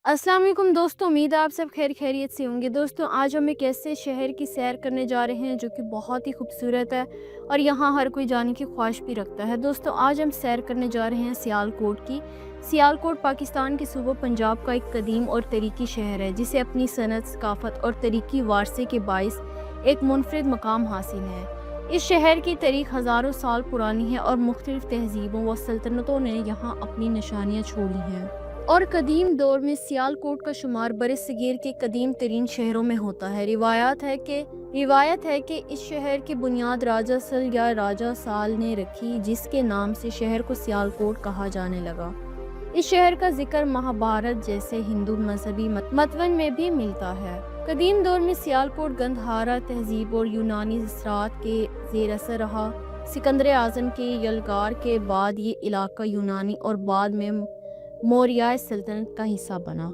अस्सलाम वालेकुम दोस्तों, उम्मीद है आप सब खैरियत से होंगे। दोस्तों, आज हम एक ऐसे शहर की सैर करने जा रहे हैं जो कि बहुत ही खूबसूरत है और यहाँ हर कोई जाने की ख्वाहिश भी रखता है। दोस्तों, आज हम सैर करने जा रहे हैं सियालकोट की। सियालकोट पाकिस्तान के सूबे पंजाब का एक कदीम और तरीकी शहर है जिसे अपनी सनत, सकाफत और तरीकी वारसे के बाइस एक मुनफरिद मकाम हासिल है। इस शहर की तारीख हज़ारों साल पुरानी है और मुख्तलिफ तहजीबों व सल्तनतों ने यहाँ अपनी निशानियाँ छोड़ी हैं। और कदीम दौर में सियालकोट का शुमार बरसगीर के कदीम तरीन शहरों में होता है। रिवायत है कि इस शहर की बुनियाद राजा सल या राजा साल ने रखी, जिसके नाम से शहर को सियालकोट कहा जाने लगा। इस शहर का जिक्र महाभारत जैसे हिंदू मजहबी मतवन में भी मिलता है। कदीम दौर में सियालकोट गंधहारा तहजीब और यूनानी असरात के जेर असर रहा। सिकंदर आज़म के यलगार के बाद ये इलाका यूनानी और बाद में मौर्य सल्तनत का हिस्सा बना।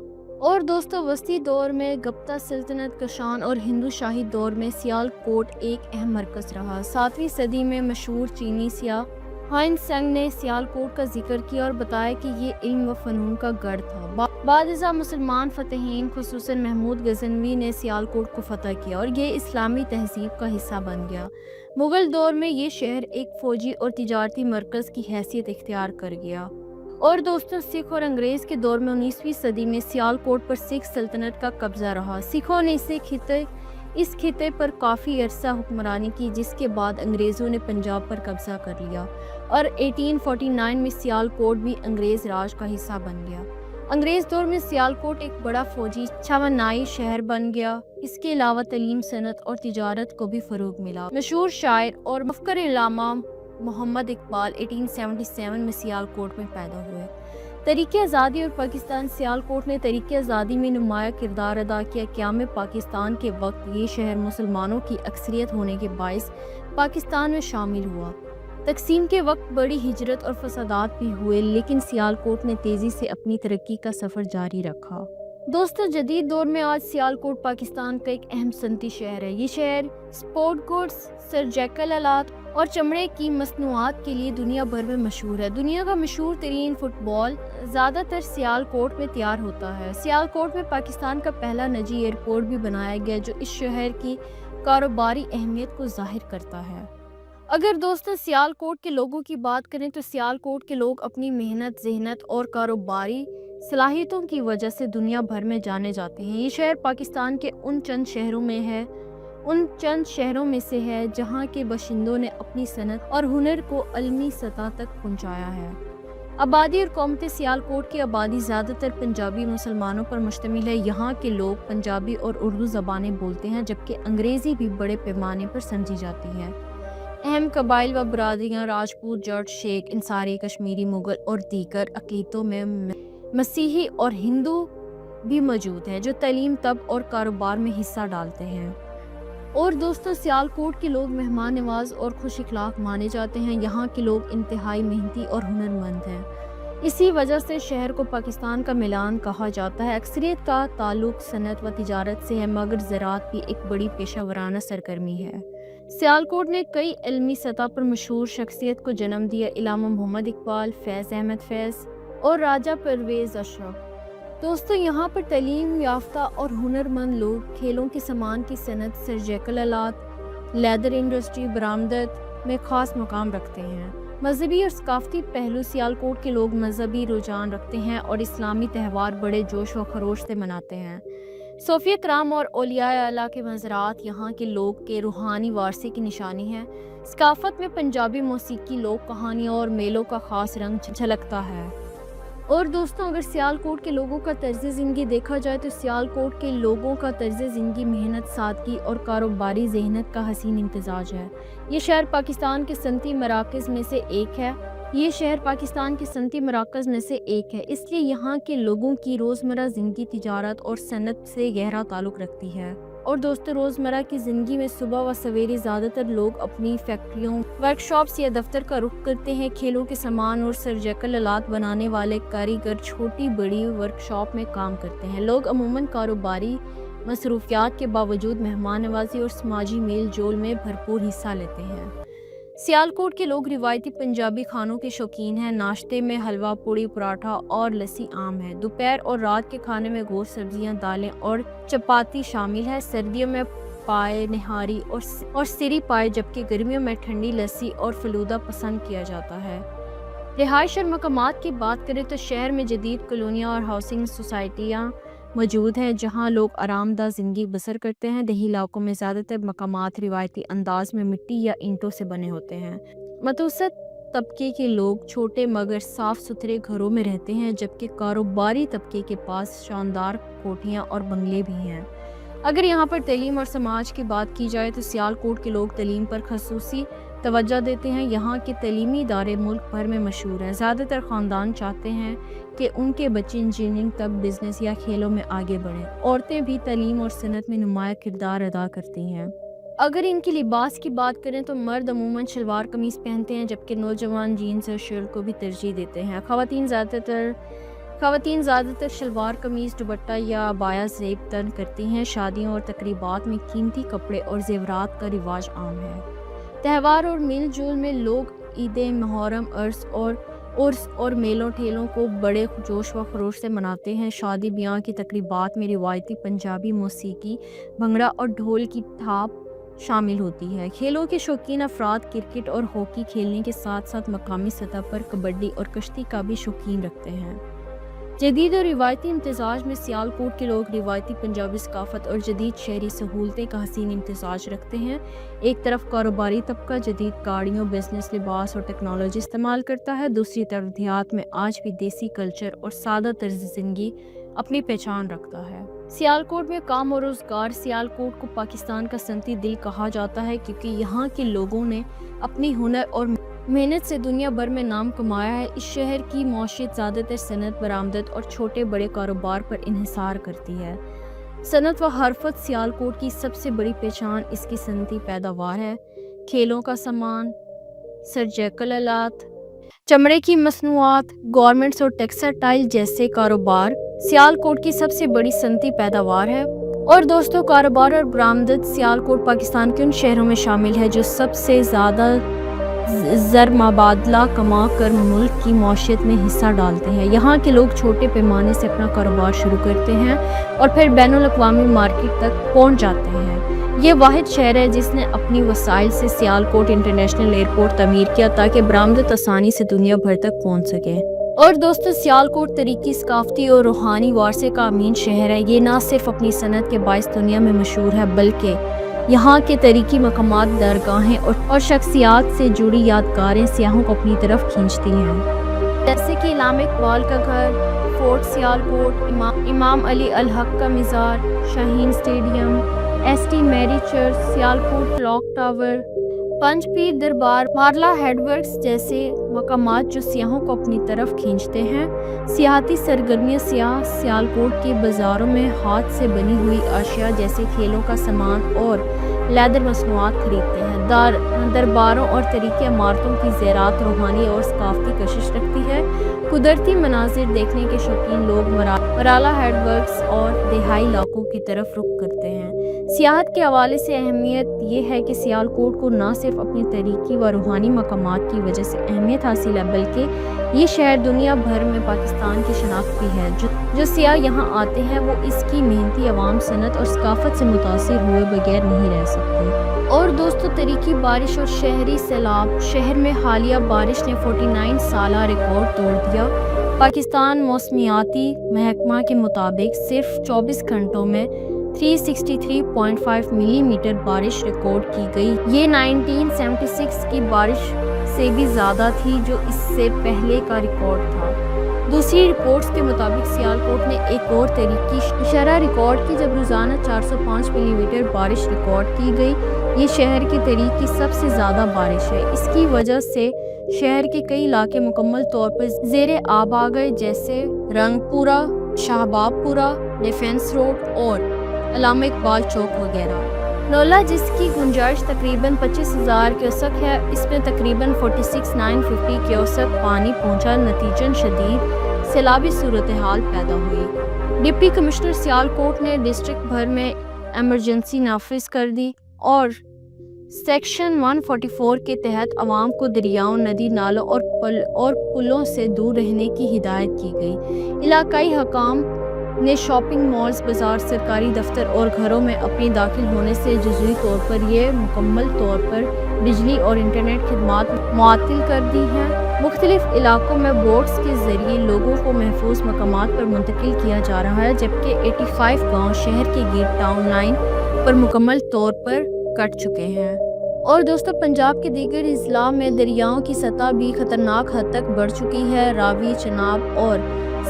और दोस्तों, वस्ती दौर में गप्ता सल्तनत, कशान और हिंदू शाही दौर में सियालकोट एक अहम मरकज़ रहा। 7वीं सदी में मशहूर चीनी सियाह हाइन संग ने सियालकोट का जिक्र किया और बताया कि ये इल्म व फ़नून का गढ़ था। बादशाह मुसलमान फ़तेहीन खुसूसन महमूद गजनवी ने सियालकोट को फ़तह किया और ये इस्लामी तहजीब का हिस्सा बन गया। मुग़ल दौर में ये शहर एक फ़ौजी और तिजारती मरकज़ की हैसियत इख्तियार कर गया। और दोस्तों, सिख और अंग्रेज़ के दौर में 19वीं सदी में सियालकोट पर सिख सल्तनत का कब्जा रहा। सिखों ने इस खिते पर काफ़ी अरसा हुक्मरानी की, जिसके बाद अंग्रेज़ों ने पंजाब पर कब्जा कर लिया और 1849 में सियालकोट भी अंग्रेज़ राज का हिस्सा बन गया। अंग्रेज़ दौर में सियालकोट एक बड़ा फौजी छावनाई शहर बन गया। इसके अलावा तलीम, सनत और तिजारत को भी फ़रोग़ मिला। मशहूर शायर और मुफ़क्किर इल्लामा मोहम्मद इकबाल 1877 में सियालकोट में पैदा हुए। तरीके आज़ादी और पाकिस्तान सियालकोट ने तरीके आज़ादी में नुमाया किरदार अदा किया। क़याम पाकिस्तान के वक्त ये शहर मुसलमानों की अक्सरियत होने के बायस पाकिस्तान में शामिल हुआ। तकसीम के वक्त बड़ी हिजरत और फसादात भी हुए, लेकिन सियालकोट ने तेज़ी से अपनी तरक्की का सफ़र जारी रखा। दोस्तों, जदीद दौर में आज सियालकोट पाकिस्तान का एक अहम सनती शहर है। ये शहर स्पोर्ट गुड्स, सर्जिकल आलात और चमड़े की मसनूआत के लिए दुनिया भर में मशहूर है। दुनिया का मशहूर तरीन फुटबॉल ज़्यादातर सियालकोट में तैयार होता है। सियालकोट में पाकिस्तान का पहला निजी एयरपोर्ट भी बनाया गया, जो इस शहर की कारोबारी अहमियत को जाहिर करता है। अगर दोस्तों सियालकोट के लोगों की बात करें तो सियालकोट के लोग अपनी मेहनत, ज़हनत और कारोबारी सलाहियतों की वजह से दुनिया भर में जाने जाते हैं। ये शहर पाकिस्तान के उन चंद शहरों में से है जहां के बाशिंदों ने अपनी सनत और हुनर को अलमी सतह तक पहुंचाया है। आबादी और कौमत सियालकोट की आबादी ज़्यादातर पंजाबी मुसलमानों पर मुश्तमिल है। यहाँ के लोग पंजाबी और उर्दू ज़बानें बोलते हैं, जबकि अंग्रेज़ी भी बड़े पैमाने पर समझी जाती है। अहम कबाइल व बरादरियाँ राजपूत, जट, शेख, इंसारी, कश्मीरी, मुग़ल और दीगर अक़ीदों में मसीही और हिंदू भी मौजूद हैं, जो तालीम, तब और कारोबार में हिस्सा डालते हैं। और दोस्तों, सियालकोट के लोग मेहमान नवाज और खुश इखलाक माने जाते हैं। यहाँ के लोग इंतहाई मेहनती और हुनरमंद हैं। इसी वजह से शहर को पाकिस्तान का मिलान कहा जाता है। अक्सरियत का ताल्लुक सनत व तिजारत से है, मगर ज़राअत भी एक बड़ी पेशा वराना सरगर्मी है। सियालकोट ने कई इल्मी सतह पर मशहूर शख्सियत को जन्म दिया। इल्लामा मोहम्मद इकबाल, फैज़ अहमद फैज़ और राजा परवेज़ अशरफ। दोस्तों, यहाँ पर तालीम याफ्ता और हुनरमंद लोग खेलों के सामान की सनत, सर्जिकल आलात, लेदर इंडस्ट्री, बरामदत में ख़ास मुकाम रखते हैं। मजहबी और सकाफती पहलू सियालकोट के लोग मजहबी रुझान रखते हैं और इस्लामी त्यौहार बड़े जोश व खरोश से मनाते हैं। सूफिया कराम और औलिया अल्लाह के मज़ारात यहाँ के लोग के रूहानी वारसे की निशानी है। सकाफत में पंजाबी मौसीकी, लोक कहानियों और मेलों का ख़ास रंग झलकता है। और दोस्तों, अगर सियालकोट के लोगों का तर्ज़ ज़िंदगी देखा जाए तो सियालकोट के लोगों का तर्ज़ ज़िंदगी मेहनत, सादगी और कारोबारी ज़हनत का हसीन इम्तिज़ाज है। ये शहर पाकिस्तान के सनती मराकज़ में से एक है। इसलिए यहाँ के लोगों की रोज़मर्रा ज़िंदगी तिजारत और सनत से गहरा ताल्लुक़ रखती है। और दोस्तों, रोज़मर्रा की ज़िंदगी में सुबह व सवेरे ज़्यादातर लोग अपनी फैक्ट्रियों, वर्कशॉप्स या दफ्तर का रुख करते हैं। खेलों के सामान और सर्जिकल आलात बनाने वाले कारीगर छोटी बड़ी वर्कशॉप में काम करते हैं। लोग अमूमन कारोबारी मसरूफियात के बावजूद मेहमान नवाजी और समाजी मेल जोल में भरपूर हिस्सा लेते हैं। सियालकोट के लोग रिवायती पंजाबी खानों के शौकीन हैं। नाश्ते में हलवा पूड़ी पराठा और लस्सी आम है। दोपहर और रात के खाने में गोश्त, सब्जियां, दालें और चपाती शामिल है। सर्दियों में पाए, निहारी और सिरी पाए, जबकि गर्मियों में ठंडी लस्सी और फलूदा पसंद किया जाता है। रिहाइश और मकामात की बात करें तो शहर में जदीद कॉलोनियाँ और हाउसिंग सोसाइटियाँ मौजूद हैं जहां लोग आरामदाह ज़िंदगी बसर करते हैं। देही इलाकों में ज़्यादातर मकामात रिवायती अंदाज में मिट्टी या ईंटों से बने होते हैं। मतवसत तबके के लोग छोटे मगर साफ़ सुथरे घरों में रहते हैं, जबकि कारोबारी तबके के पास शानदार कोठियाँ और बंगले भी हैं। अगर यहाँ पर तलीम और समाज की बात की जाए तो सियालकोट के लोग तलीम पर खसूसी तवज्जो देते हैं। यहाँ के तलीमी इदारे मुल्क भर में मशहूर हैं। ज़्यादातर ख़ानदान चाहते हैं कि उनके बच्चे इंजीनियरिंग तक बिज़नेस या खेलों में आगे बढ़ें। औरतें भी तलीम और सनत में नुमाया किरदार अदा करती हैं। अगर इनके लिबास की बात करें तो मर्द अमूमन शलवार कमीज़ पहनते हैं, जबकि नौजवान जीन्स और शर्ट को भी तरजीह देते हैं। ख़वातीन ज़्यादातर शलवार कमीज़, दुपट्टा या बाया ज़ेब तन करती हैं। शादियों और तकरीबात में कीमती कपड़े और ज़ेवरात का रिवाज आम है। त्यौहार और मेल जोल में लोग ईदें, मुहर्रम, उर्स और मेलों ठेलों को बड़े जोश व खरोश से मनाते हैं। शादी ब्याह की तकरीबात में रिवायती पंजाबी मौसीकी, भंगड़ा और ढोल की थाप शामिल होती है। खेलों के शौकीन अफराद क्रिकेट और हॉकी खेलने के साथ साथ मकामी सतह पर कबड्डी और कश्ती का भी शौकीन रखते हैं। जदीद और रिवायती इम्तिजाज में सियालकोट के लोग रिवायती पंजाबी सकाफत और जदीद शहरी सहूलतें का हसीन इम्तिजाज रखते हैं। एक तरफ कारोबारी तबका जदीद गाड़ियों, बिजनेस, लिबास और टेक्नोलॉजी इस्तेमाल करता है, दूसरी तरफ देहात में आज भी देसी कल्चर और सादा तर्ज ज़िंदगी अपनी पहचान रखता है। सियालकोट में काम और रोज़गार। सियालकोट को पाकिस्तान का सनती दिल कहा जाता है क्योंकि यहाँ के लोगों ने अपनी हुनर और मेहनत से दुनिया भर में नाम कमाया है। इस शहर की मौशियत ज़्यादातर सनत, बरामदत और छोटे बड़े कारोबार पर इन्हिसार करती है। सनत व हरफत सियालकोट की सबसे बड़ी पहचान इसकी सनती पैदावार है। खेलों का सामान, सर्जिकल आलात, चमड़े की मसनूआत, गारमेंट्स और टेक्सटाइल जैसे कारोबार सियालकोट की सबसे बड़ी सनती पैदावार है। और दोस्तों, कारोबार और बरामदत सियालकोट पाकिस्तान के उन शहरों में शामिल है जो सबसे ज़्यादा ज़रमाबादला कमा कर मुल्क की मौशियत में हिस्सा डालते हैं। यहाँ के लोग छोटे पैमाने से अपना कारोबार शुरू करते हैं और फिर बैनुल अक़वामी मार्केट तक पहुँच जाते हैं। ये वाहिद शहर है जिसने अपनी वसाइल से सियालकोट इंटरनेशनल एयरपोर्ट तमीर किया ताकि बरामदत आसानी से दुनिया भर तक पहुँच सके। और दोस्तों, सियालकोट तरीकी, सकाफती और रूहानी वारसे का अमीन शहर है। ये ना सिर्फ अपनी सनत के बाइस दुनिया में मशहूर है, बल्कि यहाँ के तरीकी मकामात, दरगाहें और शख्सियात से जुड़ी यादगारें सियाहों को अपनी तरफ खींचती हैं, जैसे कि इलामा इकबाल का घर, फोर्ट सियालकोट, इमाम अली अल हक का मज़ार, Shaheen stadium, St Mary church, Sialkot clock tower, Panchpir दरबार, मारला हेडवर्क्स जैसे मकामात जो सियाहों को अपनी तरफ खींचते हैं। सियाहती सरगर्मियाँ सियाह सियालकोट के बाज़ारों में हाथ से बनी हुई अशिया जैसे खेलों का सामान और लेदर मसनूआत खरीदते हैं। दरबारों और तरीके इमारतों की ज़ेरात रूहानी और सकाफती कशिश रखती है। कुदरती मनाजिर देखने के शौकीन लोग मराला हेडवर्क्स और देहाई इलाकों की तरफ रुख करते हैं। सियाहत के हवाले से अहमियत ये है कि सियालकोट को न सिर्फ अपनी तरीकी व रूहानी मकामात की वजह से अहमियत हासिल है, बल्कि ये शहर दुनिया भर में पाकिस्तान की शनाख्त भी है। जो सियाह यहाँ आते हैं वो इसकी मेहनती अवाम, सनत और सकाफत से मुतासिर हुए बगैर नहीं रह सकते। और दोस्तों, तरीकी बारिश और शहरी सैलाब। शहर में हालिया बारिश ने 49 साला रिकॉर्ड तोड़ दिया। पाकिस्तान मौसमियाती महकमा के मुताबिक सिर्फ 24 घंटों में 363.5 मिलीमीटर बारिश रिकॉर्ड की गई। ये 1976 की बारिश से भी ज़्यादा थी जो इससे पहले का रिकॉर्ड था। दूसरी रिपोर्ट्स के मुताबिक सियालकोट ने एक और तरीकी शरह रिकॉर्ड की जब रोज़ाना 405 मिलीमीटर बारिश रिकॉर्ड की गई। ये शहर की तरीकी सबसे ज़्यादा बारिश है। इसकी वजह से शहर के कई इलाके मुकम्मल तौर पर ज़ेरे आब आ गए, जैसे रंगपुरा, शाहबाबपुरा, डिफेंस रोड और इलामा इकबाल चौक वगैरह। नौला, जिसकी गुंजाइश तकरीबन 25,000 क्यूसेक है, इसमें तकरीबन 46,950 क्यूसेक पानी पहुंचा। नतीजन शदीद सैलाबी सूरत हाल पैदा हुई। डिप्टी कमिश्नर सियालकोट ने डिस्ट्रिक्ट भर में एमरजेंसी नाफिज कर दी और सेक्शन 144 के तहत आवाम को दरियाओं, नदी नालों और पुलों से दूर रहने की हिदायत की गई। इलाकाई हकाम ने शॉपिंग मॉल्स, बाजार, सरकारी दफ्तर और घरों में अपनी दाखिल होने से जुज़वी तौर पर ये मुकम्मल तौर पर बिजली और इंटरनेट खिदमात मुअत्तल कर दी हैं। मुख्तलिफ इलाकों में बोट्स के ज़रिए लोगों को महफूज मकामात पर मुंतकिल किया जा रहा है, जबकि 85 गाँव शहर के गिर्द टाउन लाइन पर मुकम्मल तौर पर कट चुके हैं। और दोस्तों, पंजाब के दीगर अजला में दरियाओं की सतह भी ख़तरनाक हद तक बढ़ चुकी है। रावी, चनाब और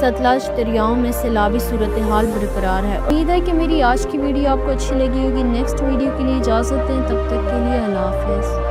सतलज दरियाओं में सैलाबी सूरत हाल बरकरार है। उम्मीद है कि मेरी आज की वीडियो आपको अच्छी लगी होगी। नेक्स्ट वीडियो के लिए इजाज़त दें, तब तक के लिए अल्लाह हाफ़िज़।